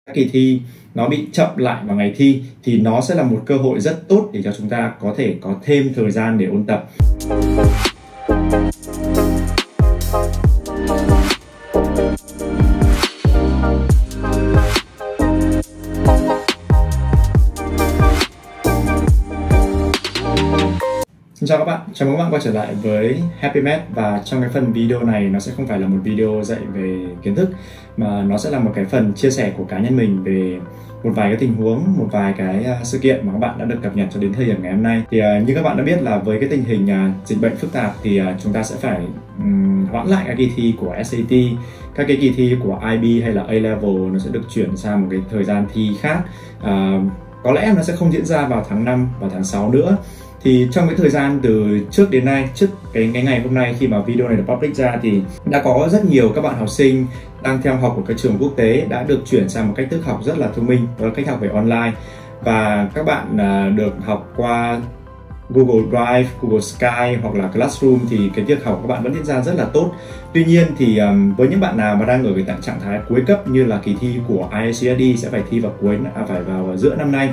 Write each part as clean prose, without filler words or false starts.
các kỳ thi nó bị chậm lại vào ngày thi thì nó sẽ là một cơ hội rất tốt để cho chúng ta có thể có thêm thời gian để ôn tập. Xin chào các bạn, chào mừng các bạn quay trở lại với Happy Math. Và trong cái phần video này nó sẽ không phải là một video dạy về kiến thức, mà nó sẽ là một cái phần chia sẻ của cá nhân mình về một vài cái tình huống, một vài cái sự kiện mà các bạn đã được cập nhật cho đến thời điểm ngày hôm nay. Thì như các bạn đã biết là với cái tình hình dịch bệnh phức tạp thì chúng ta sẽ phải hoãn lại các kỳ thi của SAT, các cái kỳ thi của IB hay là A-Level nó sẽ được chuyển sang một cái thời gian thi khác. Có lẽ nó sẽ không diễn ra vào tháng 5 và tháng 6 nữa. Thì trong cái thời gian từ trước đến nay, trước cái ngày hôm nay khi mà video này được public ra thì đã có rất nhiều các bạn học sinh đang theo học của các trường quốc tế đã được chuyển sang một cách thức học rất là thông minh, đó là cách học về online. Và các bạn được học qua Google Drive, Google Skype hoặc là Classroom thì cái việc học của các bạn vẫn diễn ra rất là tốt. Tuy nhiên thì với những bạn nào mà đang ở cái trạng thái cuối cấp như là kỳ thi của IELTS sẽ phải thi vào phải vào giữa năm nay,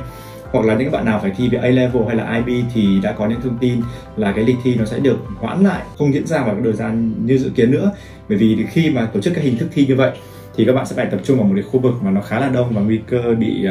hoặc là những bạn nào phải thi về A-Level hay là IB thì đã có những thông tin là cái lịch thi nó sẽ được hoãn lại, không diễn ra vào cái thời gian như dự kiến nữa. Bởi vì khi mà tổ chức các hình thức thi như vậy thì các bạn sẽ phải tập trung vào một cái khu vực mà nó khá là đông và nguy cơ bị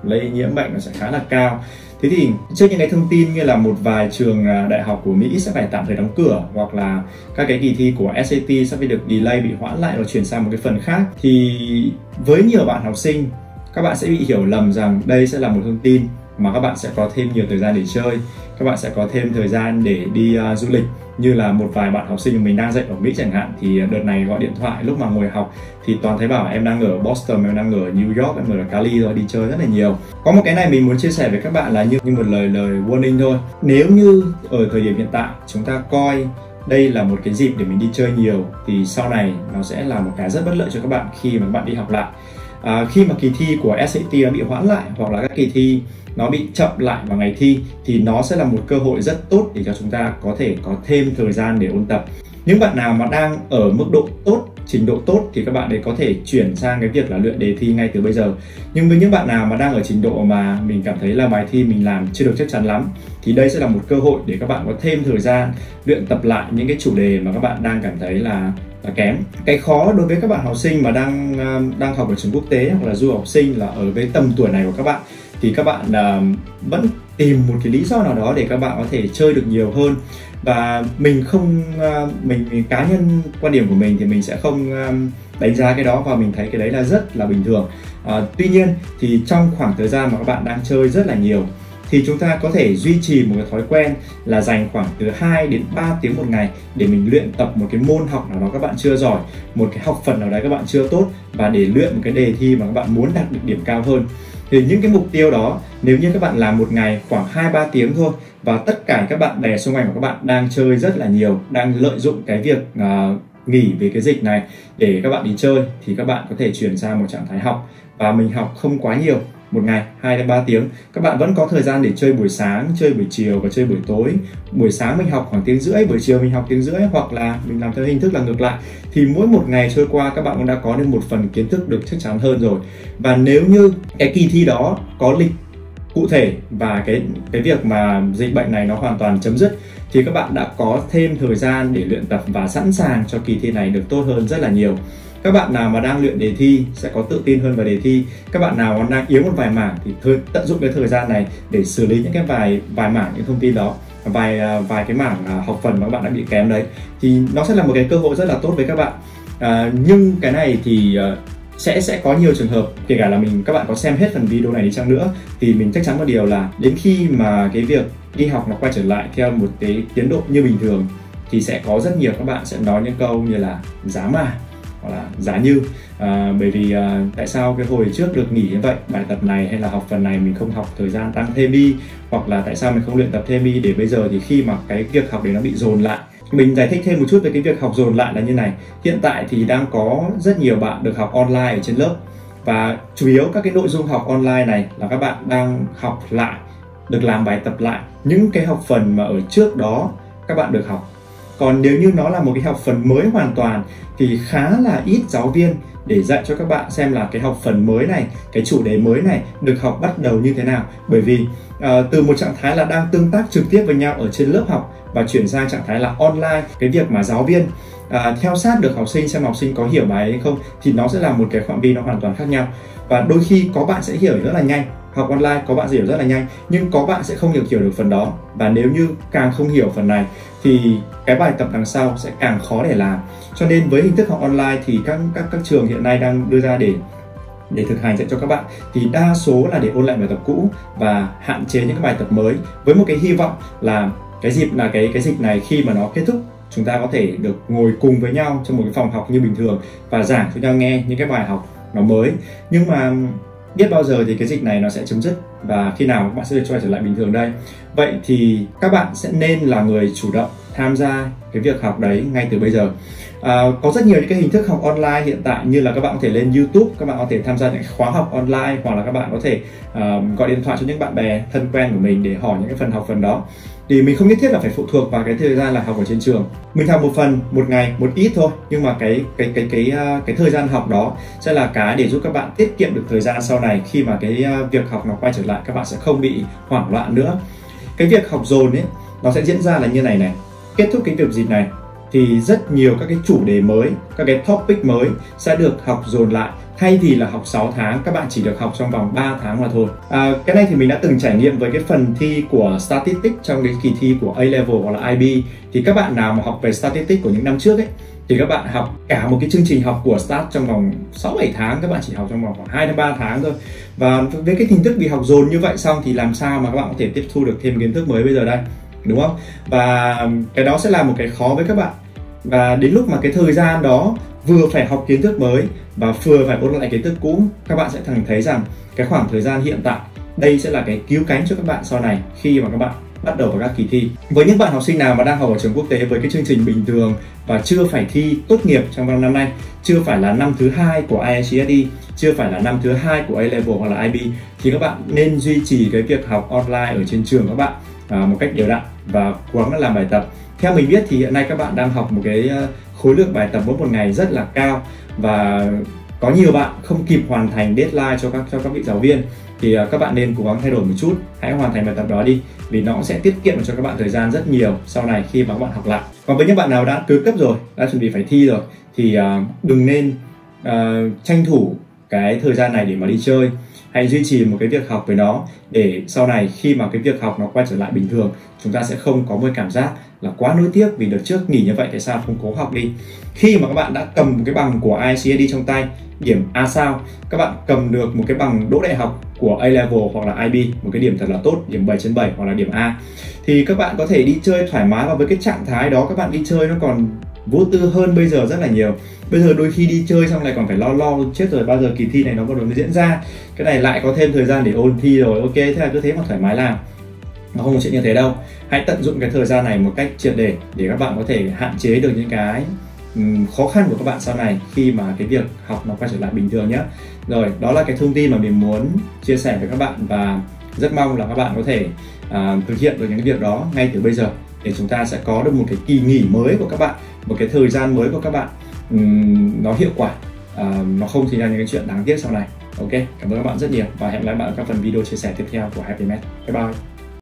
lây nhiễm bệnh nó sẽ khá là cao. Thế thì trước những cái thông tin như là một vài trường đại học của Mỹ sẽ phải tạm thời đóng cửa, hoặc là các cái kỳ thi của SAT sẽ phải được delay, bị hoãn lại và chuyển sang một cái phần khác, thì với nhiều bạn học sinh các bạn sẽ bị hiểu lầm rằng đây sẽ là một thông tin mà các bạn sẽ có thêm nhiều thời gian để chơi, các bạn sẽ có thêm thời gian để đi du lịch. Như là một vài bạn học sinh của mình đang dạy ở Mỹ chẳng hạn, thì đợt này gọi điện thoại lúc mà ngồi học thì toàn thấy bảo em đang ở Boston, em đang ở New York, em ở Cali rồi, đi chơi rất là nhiều. Có một cái này mình muốn chia sẻ với các bạn là như một lời warning thôi. Nếu như ở thời điểm hiện tại chúng ta coi đây là một cái dịp để mình đi chơi nhiều thì sau này nó sẽ là một cái rất bất lợi cho các bạn khi mà các bạn đi học lại. Khi mà kỳ thi của SAT nó bị hoãn lại hoặc là các kỳ thi nó bị chậm lại vào ngày thi thì nó sẽ là một cơ hội rất tốt để cho chúng ta có thể có thêm thời gian để ôn tập. Những bạn nào mà đang ở mức độ tốt, trình độ tốt thì các bạn ấy có thể chuyển sang cái việc là luyện đề thi ngay từ bây giờ. Nhưng với những bạn nào mà đang ở trình độ mà mình cảm thấy là bài thi mình làm chưa được chắc chắn lắm thì đây sẽ là một cơ hội để các bạn có thêm thời gian luyện tập lại những cái chủ đề mà các bạn đang cảm thấy là kém. Cái khó đối với các bạn học sinh mà đang học ở trường quốc tế hoặc là du học sinh là ở với tầm tuổi này của các bạn thì các bạn vẫn tìm một cái lý do nào đó để các bạn có thể chơi được nhiều hơn. Và mình cá nhân quan điểm của mình thì mình sẽ không đánh giá cái đó, và mình thấy cái đấy là rất là bình thường. Tuy nhiên thì trong khoảng thời gian mà các bạn đang chơi rất là nhiều thì chúng ta có thể duy trì một cái thói quen là dành khoảng từ 2 đến 3 tiếng một ngày để mình luyện tập một cái môn học nào đó các bạn chưa giỏi, một cái học phần nào đấy các bạn chưa tốt, và để luyện một cái đề thi mà các bạn muốn đạt được điểm cao hơn. Thì những cái mục tiêu đó nếu như các bạn làm một ngày khoảng 2-3 tiếng thôi, và tất cả các bạn bè xung quanh của các bạn đang chơi rất là nhiều, đang lợi dụng cái việc nghỉ về cái dịch này để các bạn đi chơi, thì các bạn có thể chuyển sang một trạng thái học. Và mình học không quá nhiều, một ngày 2 đến 3 tiếng. Các bạn vẫn có thời gian để chơi buổi sáng, chơi buổi chiều và chơi buổi tối. Buổi sáng mình học khoảng tiếng rưỡi, buổi chiều mình học tiếng rưỡi, hoặc là mình làm theo hình thức là ngược lại. Thì mỗi một ngày trôi qua các bạn cũng đã có được một phần kiến thức được chắc chắn hơn rồi. Và nếu như cái kỳ thi đó có lịch cụ thể và cái việc mà dịch bệnh này nó hoàn toàn chấm dứt thì các bạn đã có thêm thời gian để luyện tập và sẵn sàng cho kỳ thi này được tốt hơn rất là nhiều. Các bạn nào mà đang luyện đề thi sẽ có tự tin hơn vào đề thi. Các bạn nào mà đang yếu một vài mảng thì tận dụng cái thời gian này để xử lý những cái vài mảng những thông tin đó, vài cái mảng học phần mà các bạn đã bị kém đấy, thì nó sẽ là một cái cơ hội rất là tốt với các bạn. Nhưng cái này thì sẽ có nhiều trường hợp, kể cả là các bạn có xem hết phần video này đi chăng nữa thì mình chắc chắn một điều là đến khi mà cái việc đi học nó quay trở lại theo một cái tiến độ như bình thường thì sẽ có rất nhiều các bạn sẽ nói những câu như là giá mà hoặc là giá như, bởi vì tại sao cái hồi trước được nghỉ như vậy, bài tập này hay là học phần này mình không học thời gian tăng thêm đi, hoặc là tại sao mình không luyện tập thêm đi, để bây giờ thì khi mà cái việc học đấy nó bị dồn lại. Mình giải thích thêm một chút về cái việc học dồn lại là như này. Hiện tại thì đang có rất nhiều bạn được học online ở trên lớp, và chủ yếu các cái nội dung học online này là các bạn đang học lại, được làm bài tập lại những cái học phần mà ở trước đó các bạn được học. Còn nếu như nó là một cái học phần mới hoàn toàn thì khá là ít giáo viên để dạy cho các bạn xem là cái học phần mới này, cái chủ đề mới này được học bắt đầu như thế nào. Bởi vì từ một trạng thái là đang tương tác trực tiếp với nhau ở trên lớp học và chuyển sang trạng thái là online, cái việc mà giáo viên theo sát được học sinh xem học sinh có hiểu bài hay không thì nó sẽ là một cái phạm vi nó hoàn toàn khác nhau. Và đôi khi có bạn sẽ hiểu rất là nhanh, học online có bạn sẽ hiểu rất là nhanh, nhưng có bạn sẽ không hiểu được phần đó. Và nếu như càng không hiểu phần này thì cái bài tập đằng sau sẽ càng khó để làm. Cho nên với hình thức học online thì các trường hiện nay đang đưa ra để thực hành dạy cho các bạn thì đa số là để ôn lại bài tập cũ và hạn chế những cái bài tập mới, với một cái hy vọng là cái dịch này khi mà nó kết thúc, chúng ta có thể được ngồi cùng với nhau trong một cái phòng học như bình thường và giảng cho nhau nghe những cái bài học nó mới. Nhưng mà biết bao giờ thì cái dịch này nó sẽ chấm dứt và khi nào các bạn sẽ được quay trở lại bình thường đây. Vậy thì các bạn sẽ nên là người chủ động tham gia cái việc học đấy ngay từ bây giờ. Có rất nhiều những cái hình thức học online hiện tại, như là các bạn có thể lên YouTube, các bạn có thể tham gia những khóa học online, hoặc là các bạn có thể gọi điện thoại cho những bạn bè thân quen của mình để hỏi những cái phần đó. Thì mình không nhất thiết là phải phụ thuộc vào cái thời gian là học ở trên trường. Mình học một phần, một ngày, một ít thôi, nhưng mà cái thời gian học đó sẽ là cái để giúp các bạn tiết kiệm được thời gian sau này, khi mà cái việc học nó quay trở lại, các bạn sẽ không bị hoảng loạn nữa. Cái việc học dồn ấy nó sẽ diễn ra là như này. Kết thúc cái việc dịch này thì rất nhiều các cái chủ đề mới, các cái topic mới sẽ được học dồn lại. Thay vì là học 6 tháng, các bạn chỉ được học trong vòng 3 tháng mà thôi. Cái này thì mình đã từng trải nghiệm với cái phần thi của Statistics trong cái kỳ thi của A-Level hoặc là IB. Thì các bạn nào mà học về Statistics của những năm trước ấy, thì các bạn học cả một cái chương trình học của Stat trong vòng 6-7 tháng, các bạn chỉ học trong vòng khoảng 2-3 tháng thôi. Và với cái hình thức bị học dồn như vậy xong thì làm sao mà các bạn có thể tiếp thu được thêm kiến thức mới bây giờ đây, đúng không? Và cái đó sẽ là một cái khó với các bạn. Và đến lúc mà cái thời gian đó vừa phải học kiến thức mới và vừa phải ôn lại kiến thức cũ, các bạn sẽ thấy rằng cái khoảng thời gian hiện tại đây sẽ là cái cứu cánh cho các bạn sau này khi mà các bạn bắt đầu vào các kỳ thi. Với những bạn học sinh nào mà đang học ở trường quốc tế với cái chương trình bình thường và chưa phải thi tốt nghiệp trong năm nay, chưa phải là năm thứ 2 của IELTS, chưa phải là năm thứ 2 của A-Level hoặc là IB, thì các bạn nên duy trì cái việc học online ở trên trường các bạn một cách đều đặn và cố gắng làm bài tập. Theo mình biết thì hiện nay các bạn đang học một cái khối lượng bài tập mỗi một ngày rất là cao, và có nhiều bạn không kịp hoàn thành deadline cho các vị giáo viên, thì các bạn nên cố gắng thay đổi một chút, hãy hoàn thành bài tập đó đi, vì nó sẽ tiết kiệm cho các bạn thời gian rất nhiều sau này khi mà các bạn học lại. Còn với những bạn nào đã cuối cấp rồi, đã chuẩn bị phải thi rồi, thì đừng nên tranh thủ cái thời gian này để mà đi chơi. Hãy duy trì một cái việc học với nó, để sau này khi mà cái việc học nó quay trở lại bình thường, chúng ta sẽ không có một cảm giác là quá nuối tiếc vì đợt trước nghỉ như vậy tại sao không cố học đi. Khi mà các bạn đã cầm một cái bằng của IELTS trong tay, điểm A sao, các bạn cầm được một cái bằng đỗ đại học của A-Level hoặc là IB, một cái điểm thật là tốt, điểm 7/7 hoặc là điểm A, thì các bạn có thể đi chơi thoải mái. Và với cái trạng thái đó, các bạn đi chơi nó còn vô tư hơn bây giờ rất là nhiều. Bây giờ đôi khi đi chơi xong lại còn phải lo chết rồi, bao giờ kỳ thi này nó bắt đầu mới diễn ra, cái này lại có thêm thời gian để ôn thi rồi. Ok, thế là cứ thế mà thoải mái làm, nó không có chuyện như thế đâu. Hãy tận dụng cái thời gian này một cách triệt để các bạn có thể hạn chế được những cái khó khăn của các bạn sau này khi mà cái việc học nó quay trở lại bình thường nhé. Rồi, đó là cái thông tin mà mình muốn chia sẻ với các bạn, và rất mong là các bạn có thể thực hiện được những cái việc đó ngay từ bây giờ, để chúng ta sẽ có được một cái kỳ nghỉ mới của các bạn, một cái thời gian mới của các bạn nó hiệu quả, nó không xảy ra những cái chuyện đáng tiếc sau này. Ok, cảm ơn các bạn rất nhiều và hẹn gặp lại bạn ở các phần video chia sẻ tiếp theo của HappyMath. Bye bye.